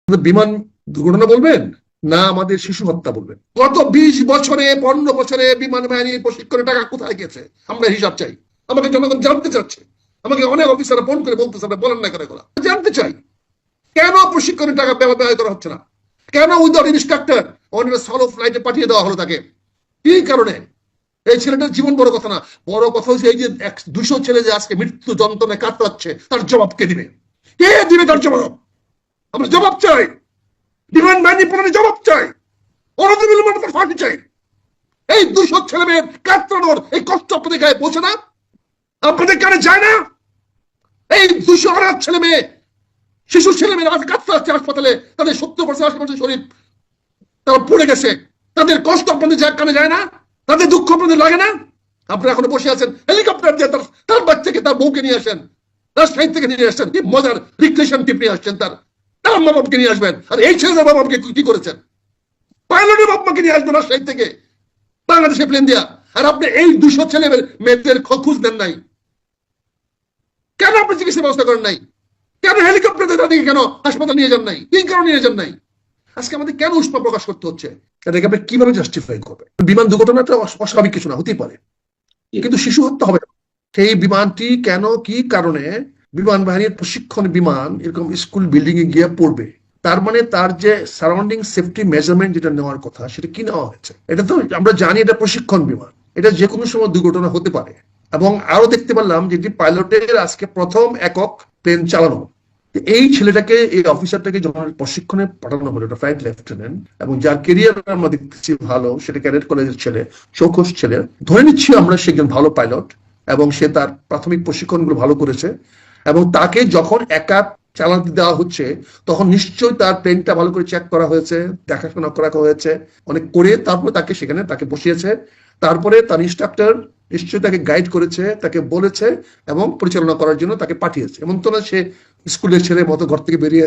বিমান দুর্ঘটনা বলবেন না আমাদের শিশু হত্যা বলবেন? গত 20 বছরে 15 বছরে বিমান বাহিনীর প্রশিক্ষণের টাকা কোথায় গেছে আমরা হিসাব চাই। আমাকে জনগণ জানতে চাচ্ছে, আমাকে অনেক অফিসার ফোন করে বলতেছে বলেন না করে জানতে চাই কেন প্রশিক্ষণের টাকা ব্যয় করা হচ্ছে না, কেন উইদাউট ইনস্ট্রাক্টর অন সলো ফ্লাইটে পাঠিয়ে দেওয়া হলো তাকে, কি কারণে? এই ছেলেটার জীবন বড় কথা না, বড় কথা হচ্ছে এই যে 200 ছেলে যে আজকে মৃত্যু যন্ত্রণায় কাতরাচ্ছে তার জবাব কে দিবে? কে দিবে তার জবাব? আমরা জবাব চাই, বিমান বাহিনী প্রধানের জবাব চাই, অনতিবিলম্বে তার ফাঁসি চাই। এই 200 ছেলে মেয়ের কাতরানোর এই কষ্ট আপনাদের গায়ে পৌঁছে না, আপনাদের কানে যায় না? এই 200 অনাথ ছেলে মেয়ে, শিশু ছেলে মেয়েরা আজ কাতরাচ্ছে হাসপাতালে, তাদের 70% 80% শরীর তারা পড়ে গেছে, তাদের কষ্ট আপনাদের কানে যায় না? তাদের দুঃখ আপনাদের লাগে না? আপনারা এখনো বসে আছেন হেলিকপ্টার দিয়ে তার বাচ্চাকে তার বউকে নিয়ে আসেন, তার সাইড থেকে নিয়ে আসছেন, কি মজার রিক্রেশন টিপ নিয়ে আসছেন, তার মা বাবাকে নিয়ে আসবেন। আর এই ছেলেদের বাবা বাবাকে কি করেছেন? পাইলটের বাবা মাকে নিয়ে আসবেন আর সাইড থেকে বাংলাদেশে প্লেন দিয়া। আর আপনি এই 200 ছেলে মেয়েদের খোঁজ দেন নাই কেন? আপনি চিকিৎসা ব্যবস্থা করেন নাই কেন? হেলিকপ্টার দিয়ে তাদেরকে কেন হাসপাতাল নিয়ে যান নাই? কি কারণে নিয়ে যান নাই? আজকে আমাদের কেন উষ্মা প্রকাশ করতে হচ্ছে? এটাকে আপনি কিভাবে জাস্টিফাই করবেন? বিমান দুর্ঘটনাটা অস্বাভাবিক কিছু না, হতেই পারে, কিন্তু শিশু হত্যা হবে না। সেই বিমানটি কেন, কি কারণে বিমান বাহিনীর প্রশিক্ষণ বিমান এরকম স্কুল বিল্ডিং এ গিয়ে পড়বে? তার মানে তার যে সারাউন্ডিং সেফটি মেজারমেন্ট যেটা নেওয়ার কথা সেটা কি নেওয়া হয়েছে? এটা তো আমরা জানি এটা প্রশিক্ষণ বিমান, এটা যে কোনো সময় দুর্ঘটনা হতে পারে। এবং আরো দেখতে পারলাম যে পাইলটের আজকে প্রথম একক প্লেন চালানো। এই ছেলেটাকে, এই অফিসারটাকে যখন প্রশিক্ষণে পাঠানো হলো, এটা ফ্লাইট লেফটেন্যান্ট, এবং যার কেরিয়ার আমরা দেখতেছি ভালো, সেটা ক্যাডেট কলেজের ছেলে, চৌখস ছেলে, ধরে নিচ্ছি আমরা সে একজন ভালো পাইলট এবং সে তার প্রাথমিক প্রশিক্ষণগুলো ভালো করেছে। এবং তাকে যখন একা চালাতে দেওয়া হচ্ছে তখন নিশ্চয়ই তার প্লেনটা ভালো করে চেক করা হয়েছে, দেখাশোনা করা হয়েছে অনেক করে, তারপরে তাকে সেখানে তাকে বসিয়েছে। তারপরে তার ইনস্ট্রাক্টর নিশ্চয়ই তাকে গাইড করেছে, তাকে বলেছে এবং পরিচালনা করার জন্য তাকে পাঠিয়েছে। এমন তো না সে স্কুলের ছেলের মতো ঘর থেকে বেরিয়ে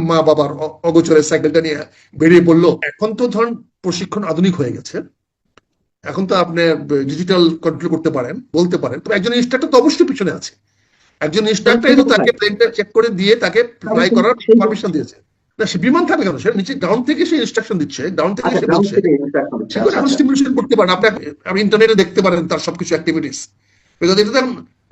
মা বাবার অগোচরে সাইকেলটা নিয়ে বেরিয়ে পড়লো। এখন তো ধরুন প্রশিক্ষণ আধুনিক হয়ে গেছে, এখন তো আপনি ডিজিটাল কন্ট্রোল করতে পারেন, বলতে পারেন। তবে একজন ইনস্ট্রাক্টর তো অবশ্যই পিছনে আছে, একজন ইনস্ট্রাক্টর তাকে প্লেনটা চেক করে দিয়ে তাকে ফ্লাই করার পারমিশন দিয়েছে। না সে বিমান থাকবে কেন? সে নিচে গ্রাউন্ড থেকে সে ইনস্ট্রাকশন দিচ্ছে, গ্রাউন্ড থেকে সে বলছে, সে এখন স্টিমুলেশন করতে পারেন। আপনি ইন্টারনেটে দেখতে পারেন তার সবকিছু অ্যাক্টিভিটিস, বিকজ এটা তো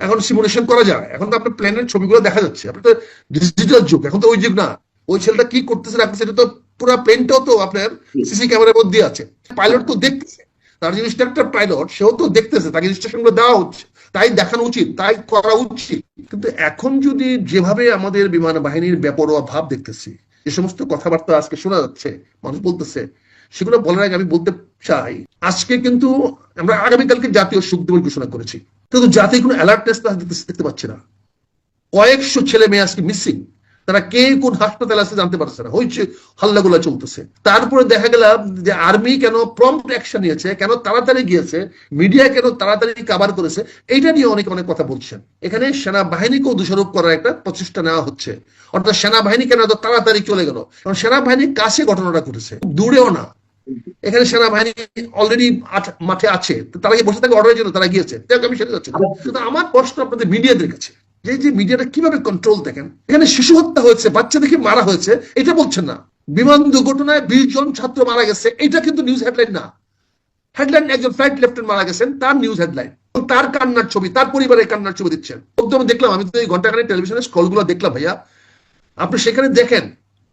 এখন সিমুলেশন করা যায়। এখন তো আপনার প্লেনের ছবিগুলো দেখা যাচ্ছে, আপনি তো ডিজিটাল যুগ, এখন তো ওই যুগ না। ওই ছেলেটা কি করতেছে রাখতেছে এটা তো পুরো প্লেনটাও তো আপনার সিসি ক্যামেরার মধ্যে আছে, পাইলট তো দেখতেছে, তার যে ইনস্ট্রাক্টর পাইলট সেও তো দেখতেছে, তাকে ইনস্ট্রাকশন গুলো দেওয়া হচ্ছে, তাই দেখানো উচিত, তাই করা উচিত। কিন্তু এখন যদি যেভাবে আমাদের বিমান বাহিনীর বেপরোয়া ভাব দেখতেছি, যে সমস্ত কথাবার্তা আজকে শোনা যাচ্ছে, মানুষ বলতেছে, সেগুলো বলার আগে আমি বলতে চাই, আজকে কিন্তু আমরা আগামীকালকে জাতীয় শোক দিবস ঘোষণা করেছি, কিন্তু জাতীয় কোনো অ্যালার্টনেস দেখতে পাচ্ছি না। কয়েকশো ছেলে মেয়ে আজকে মিসিং, তারা কে কোন হাসপাতালে আছে জানতে পারছে না, হয়েছে হাল্লাগুলা চলতেছে। তারপরে দেখা গেল যে আর্মি কেন প্রম্পট অ্যাকশন নিয়েছে, কেন তাড়াতাড়ি গিয়েছে, মিডিয়া কেন তাড়াতাড়ি কভার করেছে, এইটা নিয়ে অনেক অনেক কথা বলছেন। এখানে সেনাবাহিনীকেও দোষারোপ করার একটা প্রচেষ্টা নেওয়া হচ্ছে, অর্থাৎ সেনাবাহিনী কেন এত তাড়াতাড়ি চলে গেল, কারণ সেনাবাহিনীর কাছে ঘটনাটা ঘটেছে, দূরেও না। এখানে সেনাবাহিনী অলরেডি মাঠে আছে, তারা কি বসে থাকে অর্ডারের জন্য? তারা গিয়েছে, আমি সেটা যাচ্ছি। কিন্তু আমার প্রশ্ন আপনাদের মিডিয়াদের কাছে, যে মিডিয়াটা কিভাবে কন্ট্রোল দেখেন? এখানে শিশু হত্যা হয়েছে, বাচ্চা দেখে মারা হয়েছে, এটা বলছেন না। বিমান দুর্ঘটনায় 20 জন ছাত্র মারা গেছে, এটা কিন্তু নিউজ হেডলাইন না। হেডলাইন একজন ফ্লাইট লেফটেন্যান্ট মারা গেছেন, তার নিউজ হেডলাইন, তার কান্নার ছবি, তার পরিবারের কান্নার ছবি দিচ্ছেন। আমি দেখলাম, আমি তো এই ঘন্টাখানে টেলিভিশনে স্ক্রল গুলো দেখলাম ভাইয়া, আপনি সেখানে দেখেন।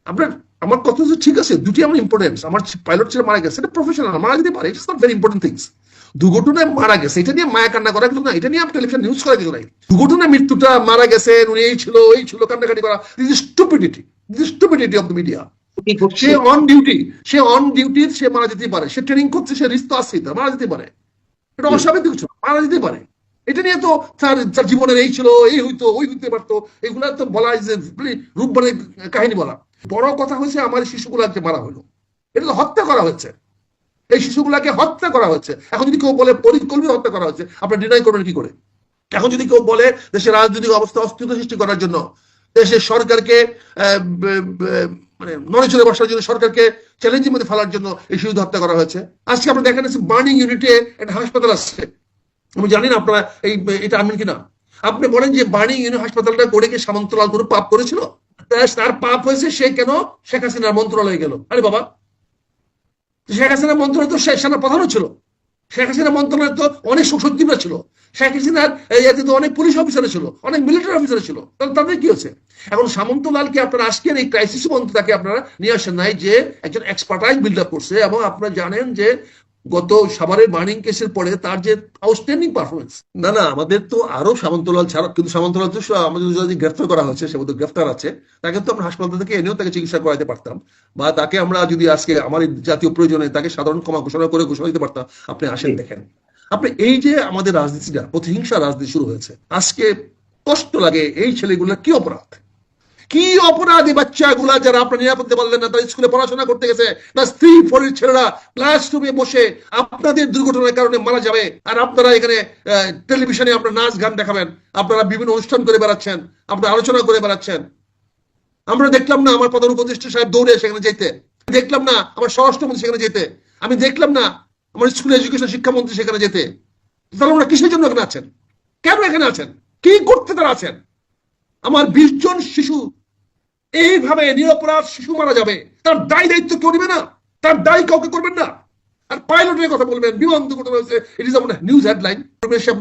আপনার আমার কথা হচ্ছে ঠিক আছে, দুটি আমার ইম্পর্টেন্স, আমার পাইলট ছেলে মারা গেছে, এটা প্রফেশনাল, মারা যেতে পারে, it's not very important things. দুর্ঘটনায় মারা গেছে এটা নিয়ে মায়া কান্না করা কিছু না, এটা নিয়ে টেলিভিশন নিউজ করা কিছু নাই। দুর্ঘটনায় মৃত্যুটা, মারা গেছে উনি, এই ছিল কান্নাকাটি করা, স্টুপিডিটি অফ দ্য মিডিয়া। সে অন ডিউটি, সে মারা যেতে পারে, সে ট্রেনিং করছে, সে রিস্ক তো আসছেই, মারা যেতে পারে, এটা অস্বাভাবিক কিছু, মারা যেতে পারে। এটা নিয়ে তো তার জীবনের এই ছিল, এই হইতো, ওই হইতে পারতো, এগুলা তো বলা যে রূপবারে কাহিনী বলা। বড় কথা হয়েছে আমার শিশুগুলাকে মারা হলো, এটা তো হত্যা করা হয়েছে, এই শিশুগুলাকে হত্যা করা হয়েছে। এখন যদি কেউ বলে পরিকল্পিত হত্যা করা হয়েছে, আপনারা ডিনাই করবেন কি করে? এখন যদি কেউ বলে দেশের রাজনৈতিক অবস্থা অস্থিরতা সৃষ্টি করার জন্য, দেশের সরকারকে মানে নড়েচড়ে বসার জন্য, সরকারকে চ্যালেঞ্জের মধ্যে ফেলার জন্য এই শিশু হত্যা করা হয়েছে। আজকে আমরা দেখেন বার্নিং ইউনিটে একটা হাসপাতাল আসছে, আমি জানি না আপনারা এটা আনবেন কিনা। আপনি বলেন যে বার্নিং ইউনিট হাসপাতালটা করে কি সামন্তলাল কোনো পাপ করেছিল? তার পাপ হয়েছে, সে কেন শেখ হাসিনার মন্ত্রণালয়ে গেল? আরে বাবা, শেখ হাসিনার মন্ত্রণালয় তো সেনা প্রধানও ছিল, শেখ হাসিনার মন্ত্রণালয় তো অনেক সচিবরা ছিল, শেখ হাসিনার তো অনেক পুলিশ অফিসার ছিল, অনেক মিলিটারি অফিসার ছিল, তাহলে তাদের কি হচ্ছে? এখন সামন্তলালকে আপনারা আজকের এই ক্রাইসিস পর্যন্ত তাকে আপনারা নিয়ে আসেন নাই, যে একজন এক্সপার্টাইজ বিল্ড আপ করছে। এবং আপনারা জানেন যে গত সাভারের বার্নিং কেসের পরে তার যে আউটস্ট্যান্ডিং পারফরমেন্স, না আমাদের তো আরো সামন্তলাল ছাড়া, কিন্তু সামন্তলাল তো আমাদের যদি গ্রেফতার করা হয়েছে, সে বোধহয় গ্রেফতার আছে, তাকে তো আমরা হাসপাতাল থেকে এনেও তাকে চিকিৎসা করাতে পারতাম, বা তাকে আমরা যদি আজকে আমার জাতীয় প্রয়োজনে তাকে সাধারণ ক্ষমা ঘোষণা করে ঘোষণা দিতে পারতাম। আপনি আসেন, দেখেন আপনি এই যে আমাদের রাজনীতিটা প্রতিহিংসা রাজনীতি শুরু হয়েছে আজকে, কষ্ট লাগে। এই ছেলেগুলোর কি অপরাধ, কি অপরাধী বাচ্চাগুলা যারা আপনার নিরাপত্তা পারলেন না, তারা স্কুলে পড়াশোনা করতে গেছে, তার স্ত্রী ফরির ছেলেরা ক্লাসরুমে বসে আপনাদের দুর্ঘটনার কারণে মারা যাবে, আর আপনারা এখানে টেলিভিশনে আপনার নাচ গান দেখাবেন, আপনারা বিভিন্ন অনুষ্ঠান করে বেড়াচ্ছেন, আপনারা আলোচনা করে বেড়াচ্ছেন। আমরা দেখলাম না আমার প্রধান উপদেষ্টা সাহেব দৌড়ে সেখানে যেতে, দেখলাম না আমার স্বরাষ্ট্রমন্ত্রী সেখানে যেতে, আমি দেখলাম না আমার স্কুল এডুকেশন শিক্ষামন্ত্রী সেখানে যেতে। তাহলে ওরা কিসের জন্য এখানে আছেন? কেন এখানে আছেন? কি করতে তারা আছেন? আমার 20 জন শিশু এইভাবে নিরপরাধ শিশু মারা যাবে, তার দায় দায়িত্ব কেউ নেবে না, তার দায় কাউকে করবেন না। আর পাইলটের কথা বলবেন, বিমান দুর্ঘটনা হয়েছে, ইট ইজ আমরা নিউজ হেডলাইন,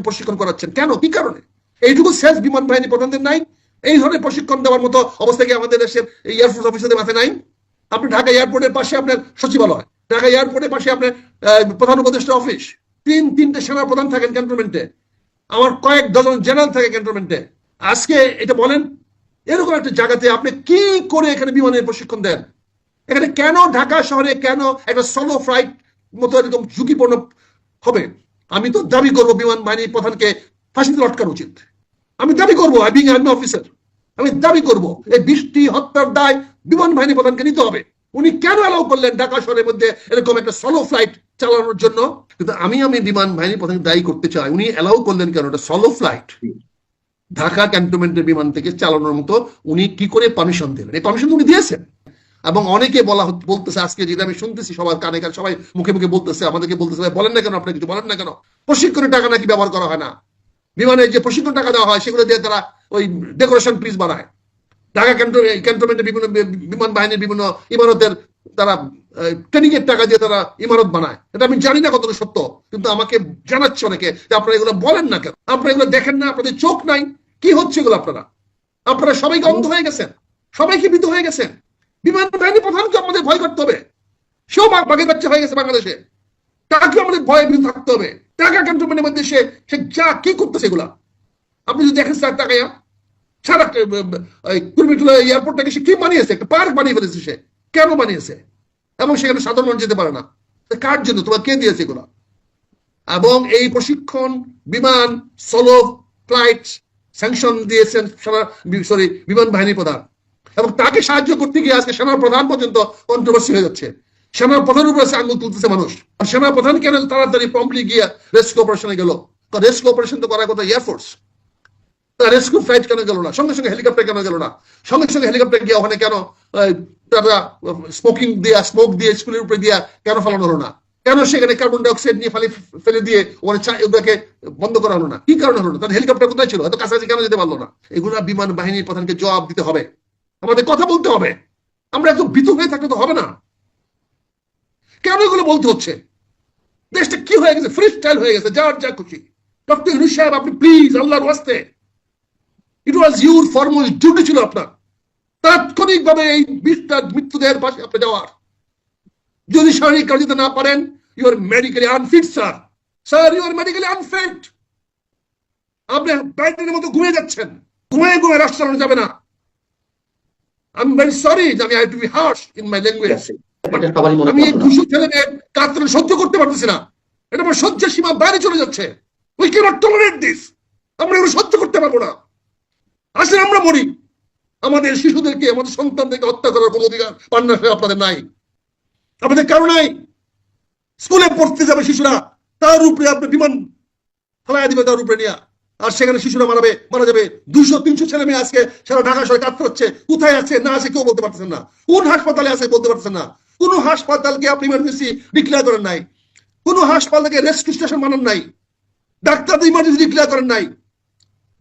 প্রশিক্ষণ করাচ্ছেন কেন? কি কারণে? এইটুকু সেন্স বিমান বাহিনী প্রধানদের নাই? এই ধরনের প্রশিক্ষণ দেওয়ার মতো অবস্থা কি আমাদের দেশের এয়ারফোর্স অফিসারদের মাথায় নাই? আপনি ঢাকা এয়ারপোর্টের পাশে আপনার সচিবালয়, ঢাকা এয়ারপোর্টের পাশে আপনার প্রধান উপদেষ্টা অফিস, তিনটে সেনা প্রধান থাকেন ক্যান্টনমেন্টে, আমার কয়েক ডজন জেনারেল থাকে ক্যান্টনমেন্টে। আজকে এটা বলেন, এরকম একটা জায়গাতে আপনি কি করে এখানে বিমানের প্রশিক্ষণ দেন? এখানে কেন ঢাকা শহরে কেন একটা সোলো ফ্লাইট মতো এরকম ঝুঁকিপূর্ণ হবে? আমি তো দাবি করবো বিমান বাহিনী প্রধানকে ফাঁসিতে লটকানো উচিত। আমি দাবি করবো, বিং আর্মি অফিসার, আমি দাবি করবো এই 20টি হত্যার দায় বিমান বাহিনী প্রধানকে নিতে হবে। উনি কেন অ্যালাউ করলেন ঢাকা শহরের মধ্যে এরকম একটা সোলো ফ্লাইট চালানোর জন্য? কিন্তু আমি বিমান বাহিনী প্রধানকে দায়ী করতে চাই, উনি অ্যালাউ করলেন কেন একটা সোলো ফ্লাইট ঢাকা ক্যান্টনমেন্টের বিমান থেকে চালানোর মতো? উনি কি করে পারমিশন দিলেন? এই পারমিশন উনি দিয়েছেন। এবং অনেকে বলতেছে আজকে, যেটা আমি শুনতেছি সবার কানে কানে, সবাই মুখে মুখে বলতেছে, আমাদেরকে বলতেছে বলেন না কেন, আপনি কিছু বলেন না কেন? প্রশিক্ষণের টাকা নাকি ব্যবহার করা হয় না, বিমানের যে প্রশিক্ষণ টাকা দেওয়া হয় সেগুলো দিয়ে তারা ওই ডেকোরেশন পিস বানায়। ঢাকা ক্যান্টনমেন্টের বিভিন্ন বিমান বাহিনীর বিভিন্ন ইমারতের তারা ট্রেনিং এর টাকা দিয়ে তারা ইমারত বানায়। এটা আমি জানি না কতটা সত্য, কিন্তু আমাকে জানাচ্ছে অনেকে যে আপনারা এগুলো বলেন না কেন, আপনারা এগুলো দেখেন না, আপনাদের চোখ নাই, কি হচ্ছে এগুলো? আপনারা সবাইকে অন্ধ হয়ে গেছেন, সবাইকে ভীত হয়ে গেছেন। বিমান বাহিনী প্রধানকে আমাদের ভয় করতে হবে, সেও বাঘের বাচ্চা হয়ে গেছে বাংলাদেশে, তাকে আমাদের ভয়ে ভীত থাকতে হবে। ঢাকা ক্যান্টনমেন্টের মধ্যে সে যা কি করতেছে এগুলা আপনি যদি দেখেন স্যার, টাকা সারা কুর্মিটোলা এয়ারপোর্টটাকে সে কি বানিয়েছে? একটা পার্ক বানিয়ে ফেলেছে সে। কেন বানিয়েছে? এবং সেখানে সাধারণ মানুষ যেতে পারে না। কার জন্য? তোমার কে দিয়েছে এগুলো? এবং এই প্রশিক্ষণ বিমান সোলো ফ্লাইট স্যাংশন দিয়েছেন বিমান বাহিনী প্রধান, এবং তাকে সাহায্য করতে গিয়ে আজকে সেনার প্রধান পর্যন্ত কন্ট্রোভার্সি হয়ে যাচ্ছে। সেনার প্রধানের উপরে আঙুল তুলতেছে মানুষ। আর সেনা প্রধান কেন তাড়াতাড়ি প্রম্পটলি গিয়ে রেস্কিউ অপারেশনে গেল? রেস্কিউ অপারেশন তো করার কথা এয়ারফোর্স, রেস্কিউ ফ্লাইট কেন গেল না? সঙ্গে সঙ্গে হেলিকপ্টার কেন গেল না? সঙ্গে সঙ্গে হেলিকপ্টার গিয়ে ওখানে কেন তারা স্মোক দিয়ে স্কুলের উপরে দিয়া কেন ফেলানো হলো না? কেন সেখানে কার্বন ডাইঅক্সাইড নিয়ে ফেলে দিয়ে ওগুলোকে বন্ধ করা হলো না? কি কারণে হলো না? তার হেলিকপ্টার কোথায় ছিল? এত কাছাকাছি কেন যেতে পারলো না? এগুলো বিমান বাহিনীর প্রধানকে জবাব দিতে হবে, আমাদের কথা বলতে হবে। আমরা একদম ভীত হয়ে থাকলে তো হবে না। কেন এগুলো বলতে হচ্ছে? দেশটা কি হয়ে গেছে? ফ্রি স্টাইল হয়ে গেছে, যার যা খুশি। ডক্টর ইউনূস সাহেব, আপনি প্লিজ আল্লাহর ওয়াস্তে, ইট ওয়াজ ইউর ফরমোস্ট ডিউটি ছিল আপনার তাৎক্ষণিক ভাবে এই 20টা মৃত্যুদেহের পাশে আপনি যাওয়ার। যদি শারীরিক কাজ দিতে না পারেন, you are medically unfit sir. Sir, you are medically unfit. আপনি ব্যাটারির মতো ঘুমিয়ে যাচ্ছেন, ঘুমিয়ে ঘুমিয়ে রাষ্ট্র চালানো যাবে না। আই এম ভেরি সরি, আমি I to be harsh in my language. আমি এই 200 ছেলে মেয়ের কাতরানি সহ্য করতে পারতেছি না। এটা আমার সহ্যের সীমা বাইরে চলে যাচ্ছে। We cannot tolerate this. আমরা এগুলো সহ্য করতে পারবো না। আসলে আমরা মরি, আমাদের শিশুদেরকে, আমাদের সন্তানদেরকে হত্যা করার কোন অধিকার পান্নাসে আপনাদের নাই, আপনাদের কারো নাই। স্কুলে পড়তে যাবে শিশুরা, তার উপরে আপনি বিমান ফেলাইয়া দিবে তার উপরে নিয়ে, আর সেখানে শিশুরা মারা যাবে। 200-300 ছেলে মেয়ে আজকে সারা ঢাকা শহরে কাজ করছে। কোথায় আছে না আছে কেউ বলতে পারতেছেন না। কোন হাসপাতালে আছে বলতে পারতেছেন না। কোন হাসপাতালকে আপনি ইমার্জেন্সি ডিক্লেয়ার করেন নাই, কোন হাসপাতালকে রেস্কিউ স্টেশন বানান নাই, ডাক্তারদের ইমার্জেন্সি ডিক্লেয়ার করেন নাই।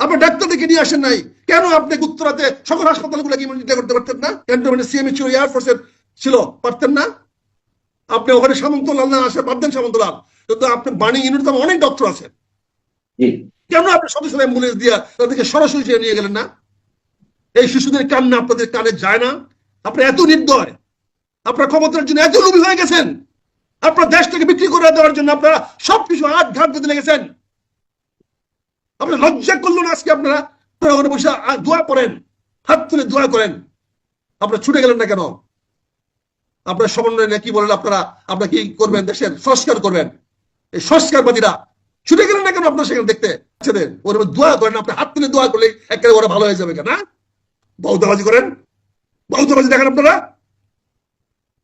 আপনার ডাক্তারদেরকে নিয়ে আসেন নাই কেন? আপনি উত্তরাতে সকল হাসপাতালগুলোকে ইমিউনিটি করতে পারতেন না? ক্যান্টনমেন্টে সিএমএ ছিল, এয়ারফোর্সের ছিল, পারতেন না? আপনি ওখানে সামন্তলাল না আসে পারতেন, সামন্তলাল, কিন্তু আপনি বাণী ইউনিটে অনেক ডক্টর আছে, কেন আপনি সদস্য অ্যাম্বুলেন্স দিয়ে তাদেরকে সরাসরি নিয়ে গেলেন না? এই শিশুদের কান্না আপনাদের কানে যায় না? আপনি এত নির্দয়, আপনার ক্ষমতার জন্য এত লোভী হয়ে গেছেন, আপনার দেশটাকে বিক্রি করে দেওয়ার জন্য আপনারা সবকিছু হাত ঘাট দিতে লেগেছেন। আপনি লজ্জা করলেন আজকে আপনারা ওখানে বসে দোয়া করেন, হাত তুলে দোয়া করেন, আপনারা ছুটে গেলেন না কেন? আপনার সমন্বয় কি বলেন আপনারা, আপনারা কি করবেন? দেশের সংস্কার করবেন। এই সংস্কারবাদীরা ছুটে গেলেন না কেন আপনার সেখানে দেখতে? ওরা দোয়া করেন, আপনি হাত তুলে দোয়া করলে একেবারে ওরা ভালো হয়ে যাবে কেন? বৌদ্ধবাজি করেন, বৌদ্ধবাজি দেখেন আপনারা।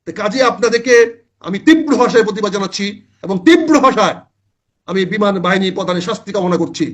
কাজে আপনাদেরকে আমি তীব্র ভাষায় প্রতিবাদ জানাচ্ছি এবং তীব্র ভাষায় আমি বিমান বাহিনী প্রধানের শাস্তি কামনা করছি।